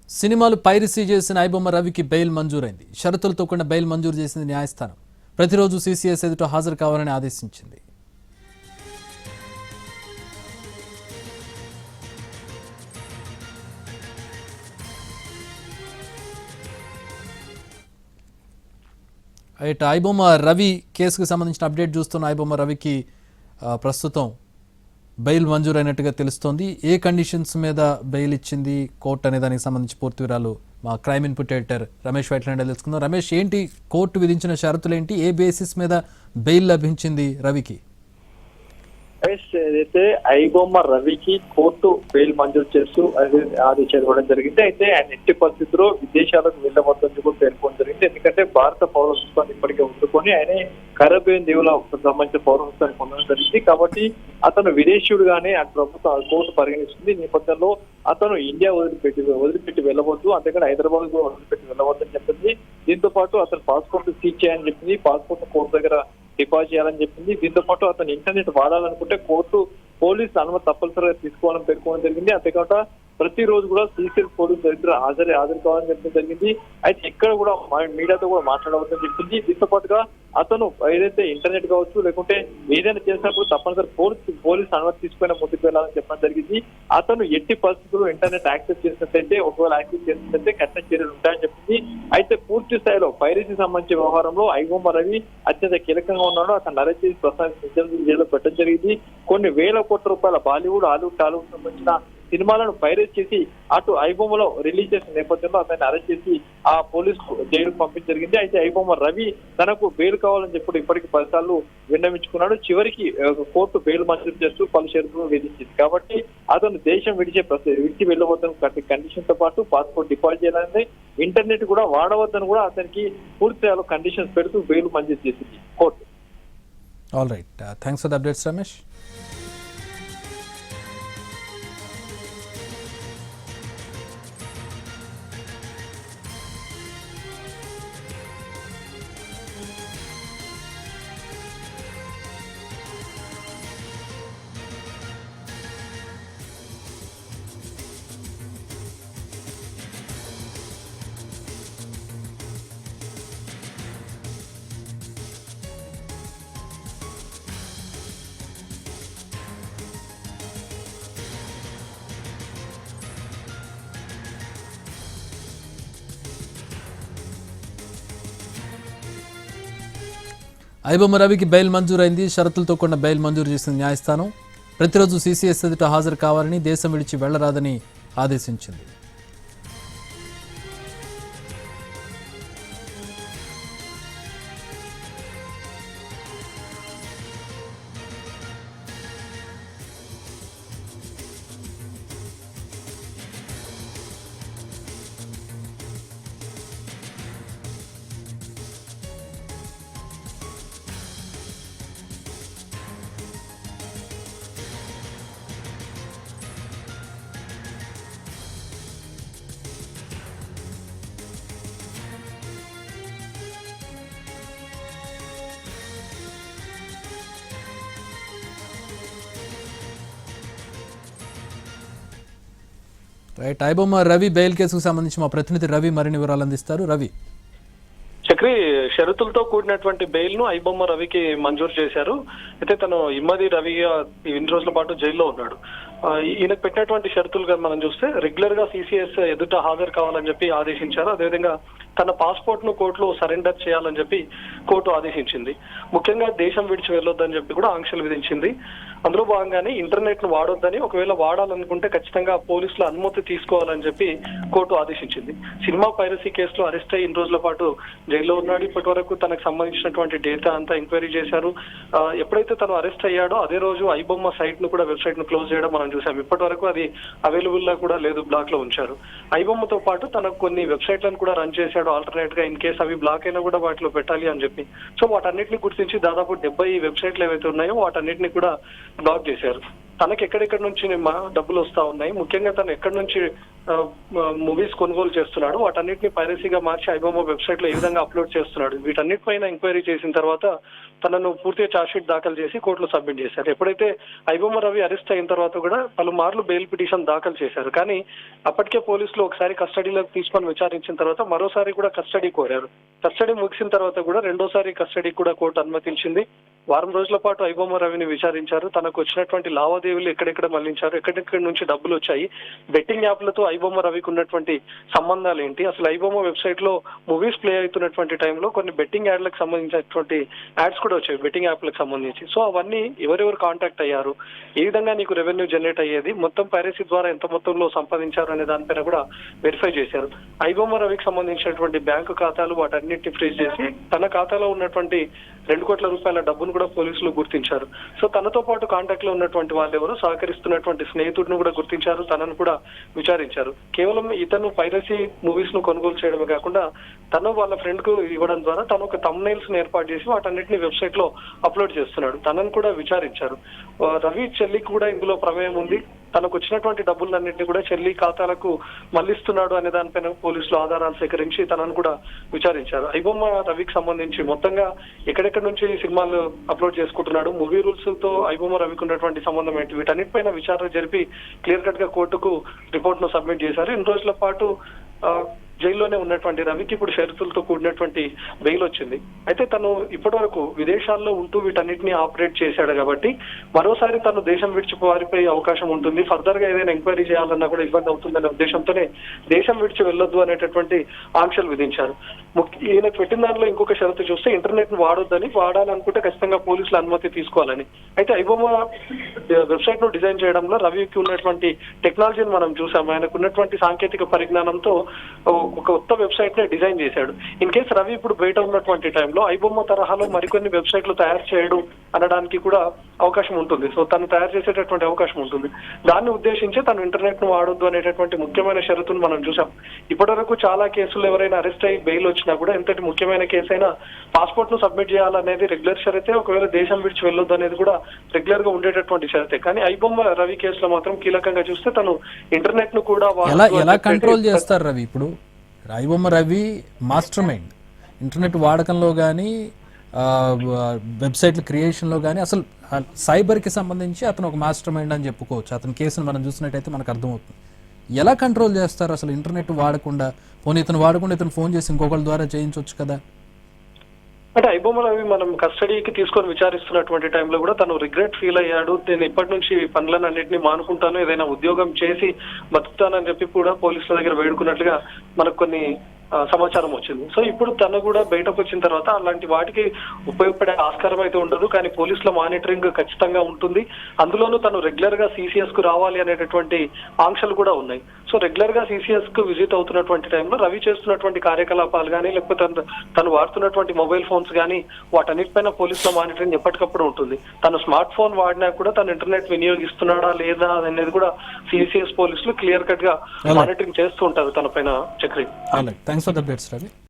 సినిమాలు పైరసీ చేసిన ఐబొమ్మ రవికి బెయిల్ మంజూరైంది. షరతులతో కూడిన బెయిల్ మంజూరు చేసింది న్యాయస్థానం. ప్రతిరోజు సీసీఎస్ ఎదుట హాజరు కావాలని ఆదేశించింది. ఐబొమ్మ రవి కేసుకు సంబంధించిన అప్డేట్ చూస్తున్న ఐబొమ్మ రవికి ప్రస్తుతం బెయిల్ మంజూరైనట్టుగా తెలుస్తోంది. ఏ కండిషన్స్ మీద బెయిల్ ఇచ్చింది కోర్టు అనే దానికి సంబంధించి పూర్తి వివరాలు మా క్రైమ్ ఇన్పుట్ ఎడిటర్ రమేష్ వైట్లండ్ తెలుసుకుందాం. రమేష్, ఏంటి కోర్టు విధించిన షరతులు ఏంటి? ఏ బేసిస్ మీద బెయిల్ లభించింది రవికి? ఏదైతే ఐబొమ్మ రవికి కోర్టు బెయిల్ మంజూరు చేస్తూ ఆదేశాలు ఇవ్వడం జరిగింది. అయితే ఆయన ఎట్టి పరిస్థితుల్లో విదేశాలకు వెళ్ళవద్దని కూడా పేర్కొనడం జరిగింది. ఎందుకంటే భారత పౌరసత్వాన్ని ఇప్పటికే ఉంచుకొని ఆయన కరేబియన్ దీవులకు సంబంధించిన పౌరసత్వాన్ని పొందడం జరిగింది. కాబట్టి అతను విదేశీయుడుగానే ఆ ప్రభుత్వం కోర్టు పరిగణిస్తుంది. ఈ నేపథ్యంలో అతను ఇండియా వదిలిపెట్టి వెళ్ళవద్దు, అంతేకాని హైదరాబాద్ కూడా వదిలిపెట్టి వెళ్ళవద్దు అని చెప్పింది. దీంతో పాటు అతను పాస్పోర్ట్ సీజ్ చేయాలని చెప్పింది. పాస్పోర్ట్ కోర్టు దగ్గర డిపాజిట్ చేయాలని చెప్పింది. దీంతో పాటు అతను ఇంటర్నెట్ వాడాలనుకుంటే కోర్టు పోలీసు అనుమతి తప్పనిసరిగా తీసుకోవాలని పేర్కొనడం జరిగింది. అంతేకాకుండా ప్రతిరోజు కూడా సీసీఎల్ పోలీసు దగ్గర హాజరు కావాలని చెప్పడం జరిగింది. అయితే ఎక్కడ కూడా మీడియాతో కూడా మాట్లాడవద్దని చెప్పింది. దీంతో పాటుగా అతను ఏదైతే ఇంటర్నెట్ కావచ్చు లేకుంటే ఏదైనా చేసినప్పుడు తప్పనిసరి పోలీసు అనుమతి తీసుకుని ముందుకు వెళ్ళాలని చెప్పడం జరిగింది. అతను ఎట్టి పరిస్థితుల్లో ఇంటర్నెట్ యాక్సెస్ చేసినట్లయితే, ఒకవేళ యాక్సెస్ చేసినట్లయితే కఠిన చర్యలు ఉంటాయని చెప్పింది. అయితే పూర్తి స్థాయిలో పైరసీ సంబంధించిన వ్యవహారంలో ఐబొమ్మ రవి అత్యంత కీలకంగా ఉన్నాడు. అతను అరెస్ట్ చేసి ప్రస్తుతం జైల్లో పెట్టడం జరిగింది. కొన్ని వేల కోట్ల రూపాయల బాలీవుడ్, హాలీవుడ్ సంబంధించిన సినిమాలను పైరేట్ చేసి అటు ఐబొమ్మలో రిలీజ్ చేసిన నేపథ్యంలో అతన్ని అరెస్ట్ చేసి ఆ పోలీసు జైలుకు పంపించడం జరిగింది. అయితే ఐబొమ్మ రవి తనకు బెయిల్ కావాలని చెప్పి ఇప్పటికి 10 సార్లు విన్నవించుకున్నాడు. చివరికి కోర్టు బెయిల్ మంజూరు చేస్తూ పలు షరతులు విధించింది. కాబట్టి అతను దేశం విడిచి వెళ్ళవద్దని కండిషన్ తో పాటు పాస్పోర్ట్ డిపాజిట్ చేయాలని, ఇంటర్నెట్ కూడా వాడవద్దని కూడా అతనికి పూర్తి కండిషన్స్ పెడుతూ బెయిల్ మంజూరు చేసింది court. All right, thanks for the updates Ramesh. IBomma రవికి బెయిల్ మంజూరైంది. షరతులతో కూడిన బెయిల్ మంజూరు చేసింది న్యాయస్థానం. ప్రతిరోజు సీసీఎస్ ఎదుట హాజరు కావాలని, దేశం విడిచి వెళ్లరాదని ఆదేశించింది. రైట్, ఐబొమ్మ రవి బెయిల్ కేసుకు సంబంధించి మా ప్రతినిధి రవి మరిన్ని వివరాలు అందిస్తారు. రవి. చక్రి, షరతులతో కూడినటువంటి బెయిల్ ను ఐబొమ్మ రవికి మంజూరు చేశారు. అయితే తను ఇమ్మది రవిగా ఇన్ని రోజుల పాటు జైల్లో ఉన్నాడు. ఈయనకు పెట్టినటువంటి షరతులుగా మనం చూస్తే రెగ్యులర్ గా సీసీఎస్ ఎదుట హాజరు కావాలని చెప్పి ఆదేశించారు. అదేవిధంగా తన పాస్పోర్ట్ ను కోర్టులో సరెండర్ చేయాలని చెప్పి కోర్టు ఆదేశించింది. ముఖ్యంగా దేశం విడిచి వెళ్ళొద్దని చెప్పి కూడా ఆంక్షలు విధించింది. అందులో భాగంగానే ఇంటర్నెట్ ను వాడొద్దని, ఒకవేళ వాడాలనుకుంటే ఖచ్చితంగా పోలీసుల అనుమతి తీసుకోవాలని చెప్పి కోర్టు ఆదేశించింది. సినిమా పైరసీ కేసులో అరెస్ట్ అయ్యి ఇన్ని రోజుల పాటు జైల్లో ఉన్నాడు. ఇప్పటి వరకు తనకు సంబంధించినటువంటి డేటా అంతా ఎంక్వైరీ చేశారు. ఎప్పుడైతే తను అరెస్ట్ అయ్యాడో అదే రోజు ఐబొమ్మ సైట్ ను కూడా, వెబ్సైట్ ను క్లోజ్ చేయడం మనం చూసాం. ఇప్పటి వరకు అది అవైలబుల్ గా కూడా లేదు, బ్లాక్ లో ఉంచారు. ఐబొమ్మతో పాటు తనకు కొన్ని వెబ్సైట్లను కూడా రన్ చేశాడు ఆల్టర్నేట్ గా, ఇన్ కేసు అవి బ్లాక్ అయినా కూడా వాటిలో పెట్టాలి అని చెప్పి. సో వాటన్నిటిని గుర్తించి దాదాపు 70 వెబ్సైట్లు ఏవైతే ఉన్నాయో వాటన్నిటిని కూడా బ్లాక్ చేశారు. తనకి ఎక్కడెక్కడి నుంచి డబ్బులు వస్తా ఉన్నాయి, ముఖ్యంగా తను ఎక్కడి నుంచి మూవీస్ కొనుగోలు చేస్తున్నాడు, వాటన్నిటిని పైరసీగా మార్చి ఐబొమ్మ వెబ్సైట్ లో ఏ విధంగా అప్లోడ్ చేస్తున్నాడు, వీటన్నిటిపైన ఎంక్వైరీ చేసిన తర్వాత తనను పూర్తిగా ఛార్జ్ షీట్ దాఖలు చేసి కోర్టులో సబ్మిట్ చేశారు. ఎప్పుడైతే ఐబొమ్మ రవి అరెస్ట్ అయిన తర్వాత కూడా పలుమార్లు బెయిల్ పిటిషన్ దాఖలు చేశారు. కానీ అప్పటికే పోలీసులు ఒకసారి కస్టడీలోకి తీసుకొని విచారించిన తర్వాత మరోసారి కూడా కస్టడీ కోరారు. కస్టడీ ముగిసిన తర్వాత కూడా రెండోసారి కస్టడీ కూడా కోర్టు అనుమతించింది. వారం రోజుల పాటు ఐబొమ్మ రవిని విచారించారు. తనకు వచ్చినటువంటి లావాదేవీలు ఎక్కడెక్కడ మళ్లించారు, ఎక్కడెక్కడి నుంచి డబ్బులు వచ్చాయి, బెట్టింగ్ యాప్లతో ఐబొమ్మ రవికి ఉన్నటువంటి సంబంధాలు ఏంటి, అసలు ఐబొమ్మ వెబ్సైట్ లో మూవీస్ ప్లే అవుతున్నటువంటి టైంలో కొన్ని బెట్టింగ్ యాడ్లకు సంబంధించినటువంటి యాడ్స్ కూడా వచ్చాయి బెట్టింగ్ యాప్లకు సంబంధించి. సో అవన్నీ ఎవరెవరు కాంటాక్ట్ అయ్యారు, ఏ విధంగా నీకు రెవెన్యూ జనరేట్ అయ్యేది, మొత్తం పైరసీ ద్వారా ఎంత మొత్తంలో సంపాదించారు అనే దానిపైన కూడా వెరిఫై చేశారు. ఐబొమ్మ రవికి సంబంధించినటువంటి బ్యాంకు ఖాతాలు వాటన్నిటిని ఫ్రీజ్ చేసి తన ఖాతాలో ఉన్నటువంటి 2 కోట్ల రూపాయల డబ్బును కూడా పోలీసులు గుర్తించారు. సో తనతో పాటు కాంటాక్ట్ లో ఉన్నటువంటి వాళ్ళు ఎవరు, సహకరిస్తున్నటువంటి స్నేహితుడిని కూడా గుర్తించారు, తనను కూడా విచారించారు. కేవలం ఇతను పైరసీ మూవీస్ ను కొనుగోలు చేయడమే కాకుండా తను వాళ్ళ ఫ్రెండ్ కు ఇవ్వడం ద్వారా తను ఒక థంబ్నెయిల్స్ ని ఏర్పాటు చేసి వాటన్నిటిని వెబ్సైట్ లో అప్లోడ్ చేస్తున్నాడు. తనను కూడా విచారించారు. రవి చెల్లికి కూడా ఇందులో ప్రమేయం ఉంది, తనకు వచ్చినటువంటి డబ్బులన్నింటినీ కూడా చెల్లి ఖాతాలకు మళ్లిస్తున్నాడు అనే దానిపైన పోలీసులు ఆధారాలు సేకరించి తనను కూడా విచారించారు. ఐబొమ్మ రవికి సంబంధించి మొత్తంగా ఎక్కడెక్కడి నుంచి సినిమాలు అప్లోడ్ చేసుకుంటున్నాడు, మూవీ రూల్స్ తో ఐబొమ్మ రవికి ఉన్నటువంటి సంబంధం ఏంటి, వీటన్నిటిపైన విచారణ జరిపి క్లియర్ కట్ గా కోర్టుకు రిపోర్ట్ ను సబ్మిట్ చేశారు. 2 రోజుల పాటు జైల్లోనే ఉన్నటువంటి రవికి ఇప్పుడు షరతులతో కూడినటువంటి బెయిల్ వచ్చింది. అయితే తను ఇప్పటి వరకు విదేశాల్లో ఉంటూ వీటన్నిటిని ఆపరేట్ చేశాడు కాబట్టి మరోసారి తను దేశం విడిచి పారిపోయే అవకాశం ఉంటుంది, ఫర్దర్ గా ఏదైనా ఎంక్వైరీ చేయాలన్నా కూడా ఇబ్బంది అవుతుందనే ఉద్దేశంతోనే దేశం విడిచి వెళ్ళొద్దు అనేటటువంటి ఆంక్షలు విధించారు. ఈయన పెట్టిన దానిలో ఇంకొక షరతు చూస్తే ఇంటర్నెట్ ను వాడాలనుకుంటే ఖచ్చితంగా పోలీసుల అనుమతి తీసుకోవాలని. అయితే ఐబొమ్మ వెబ్సైట్ ను డిజైన్ చేయడంలో రవికి ఉన్నటువంటి టెక్నాలజీని మనం చూసాం. ఆయనకు ఉన్నటువంటి సాంకేతిక పరిజ్ఞానంతో ఒక కొత్త వెబ్సైట్ ని డిజైన్ చేశాడు. ఇన్ కేసు రవి ఇప్పుడు బయట ఉన్నటువంటి టైంలో ఐబొమ్మ తరహాలో మరికొన్ని వెబ్సైట్లు తయారు చేయడం అనడానికి కూడా అవకాశం ఉంటుంది. సో తను తయారు చేసేటటువంటి అవకాశం ఉంటుంది. దాన్ని ఉద్దేశించి తను ఇంటర్నెట్ ను వాడొద్దు అనేటటువంటి ముఖ్యమైన షరతును మనం చూసాం. ఇప్పటి వరకు చాలా కేసులు ఎవరైనా అరెస్ట్ అయ్యి బెయిల్ వచ్చినా కూడా ఎంతటి ముఖ్యమైన కేసు అయినా పాస్పోర్ట్ ను సబ్మిట్ చేయాలనేది రెగ్యులర్ షరతే, ఒకవేళ దేశం విడిచి వెళ్ళొద్దు అనేది కూడా రెగ్యులర్ గా ఉండేటటువంటి షరతే. కానీ ఐబొమ్మ రవి కేసులో మాత్రం కీలకంగా చూస్తే తను ఇంటర్నెట్ ను కూడా ఎలా కంట్రోల్ చేస్తారు రవి? ఇప్పుడు iBomma Ravi master mind, internet వాడకంలో కానీ వెబ్సైట్ల క్రియేషన్లో కానీ అసలు సైబర్కి సంబంధించి అతను ఒక మాస్టర్ మైండ్ అని చెప్పుకోవచ్చు. అతని కేసును మనం చూసినట్టయితే మనకు అర్థమవుతుంది. ఎలా కంట్రోల్ చేస్తారు అసలు ఇంటర్నెట్ వాడకుండా? పోనీ ఇతను వాడకుండా ఇతను ఫోన్ చేసి ఇంకొకరి ద్వారా చేయించవచ్చు కదా. అంటే ఐబొమ్మ రవి మనం కస్టడీకి తీసుకొని విచారిస్తున్నటువంటి టైంలో కూడా తను రిగ్రెట్ ఫీల్ అయ్యాడు. నేను ఇప్పటి నుంచి పనులను అన్నింటినీ మానుకుంటాను, ఏదైనా ఉద్యోగం చేసి బతుకుతానని చెప్పి కూడా పోలీసుల దగ్గర వేడుకున్నట్లుగా మనకు కొన్ని సమాచారం వచ్చింది. సో ఇప్పుడు తను కూడా బయటకు వచ్చిన తర్వాత అలాంటి వాటికి ఉపయోగపడే ఆస్కారం అయితే ఉండదు, కానీ పోలీసుల మానిటరింగ్ ఖచ్చితంగా ఉంటుంది. అందులోనూ తను రెగ్యులర్ గా సిసిఎస్ కు రావాలి అనేటటువంటి ఆంక్షలు కూడా ఉన్నాయి. సో రెగ్యులర్ గా సిసిఎస్ కు విజిట్ అవుతున్నటువంటి టైంలో రవి చేస్తున్నటువంటి కార్యకలాపాలు కానీ లేకపోతే తను వాడుతున్నటువంటి మొబైల్ ఫోన్స్ కానీ వాటన్నిటిపైన పోలీసుల మానిటరింగ్ ఎప్పటికప్పుడు ఉంటుంది. తను స్మార్ట్ ఫోన్ వాడినా కూడా తను ఇంటర్నెట్ వినియోగిస్తున్నాడా లేదా అనేది కూడా సిసిఎస్ పోలీసులు క్లియర్ కట్ గా మానిటరింగ్ చేస్తూ ఉంటారు తన పైన. Chakri, thanks for the updates Ravi.